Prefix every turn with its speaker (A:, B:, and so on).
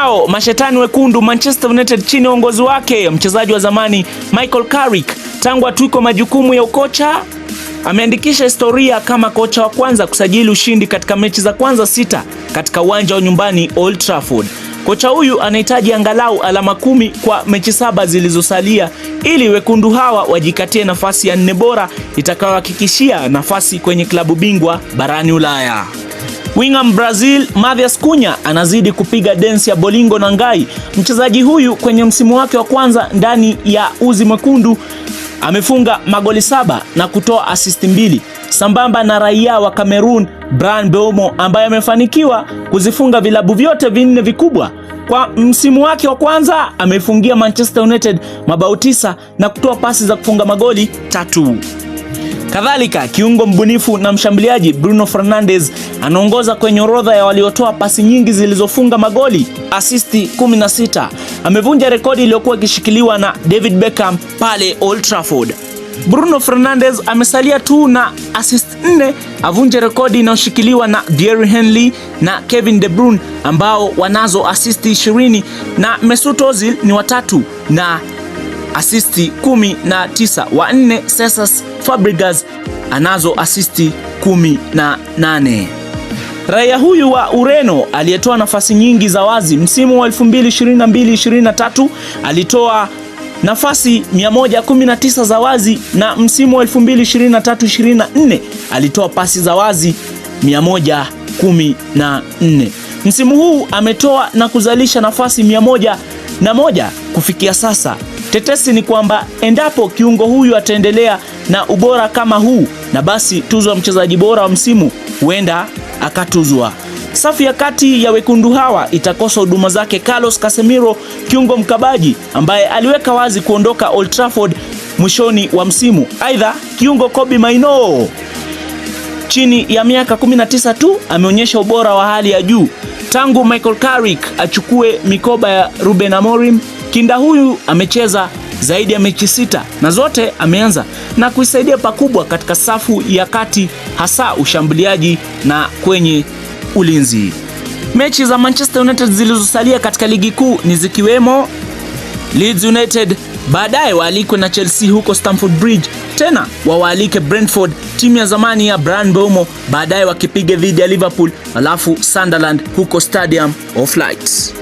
A: hao mashetani wekundu Manchester United chini ya uongozi wake mchezaji wa zamani Michael Carrick, tangu atwiko majukumu ya ukocha, ameandikisha historia kama kocha wa kwanza kusajili ushindi katika mechi za kwanza 6 katika uwanja wa nyumbani Old Trafford. Kocha huyu anahitaji angalau alama 10 kwa mechi 7 zilizosalia ili wekundu hawa wajikatie nafasi ya 4 bora itakayohakikishia nafasi kwenye klabu bingwa barani Ulaya. Winga Brazil Matheus Cunha anazidi kupiga densi ya bolingo na ngai. Mchezaji huyu kwenye msimu wake wa kwanza ndani ya uzi mwekundu amefunga magoli 7 na kutoa assist 2, sambamba na raia wa Cameroon Bryan Mbeumo ambaye amefanikiwa kuzifunga vilabu vyote 4 vikubwa. Kwa msimu wake wa kwanza amefungia Manchester United mabao 9 na kutoa pasi za kufunga magoli 3. Kadhalika, kiungo mbunifu na mshambuliaji Bruno Fernandes anaongoza kwenye orodha ya waliotoa pasi nyingi zilizofunga magoli, asisti 16. Amevunja rekodi iliyokuwa ikishikiliwa na David Beckham pale Old Trafford. Bruno Fernandes amesalia tu na assist 4 avunje rekodi inayoshikiliwa na Thierry Henry na Kevin De Bruyne ambao wanazo asisti 20, na Mesut Ozil ni watatu na asisti 19. Wa 4 Cesc Fabregas anazo asisti 18. Raia huyu wa Ureno aliyetoa nafasi nyingi za wazi msimu wa 2022-2023 alitoa nafasi 119 za wazi, na msimu wa 2023-2024 alitoa pasi za wazi 114. Msimu huu ametoa na kuzalisha nafasi 101 kufikia sasa. Tetesi ni kwamba endapo kiungo huyu ataendelea na ubora kama huu, na basi tuzo ya mchezaji bora wa msimu huenda akatuzwa. Safu ya kati ya wekundu hawa itakosa huduma zake Carlos Casemiro, kiungo mkabaji ambaye aliweka wazi kuondoka Old Trafford mwishoni wa msimu. Aidha, kiungo Kobbie Mainoo chini ya miaka 19 tu ameonyesha ubora wa hali ya juu. Tangu Michael Carrick achukue mikoba ya Ruben Amorim, kinda huyu amecheza zaidi ya mechi 6 na zote ameanza na kuisaidia pakubwa katika safu ya kati, hasa ushambuliaji na kwenye ulinzi. Mechi za Manchester United zilizosalia katika ligi kuu ni zikiwemo Leeds United baadaye waalikwe na Chelsea huko Stamford Bridge, tena wawaalike Brentford, timu ya zamani ya Bryan Mbeumo, baadaye wakipiga dhidi ya Liverpool, alafu Sunderland huko Stadium of Light.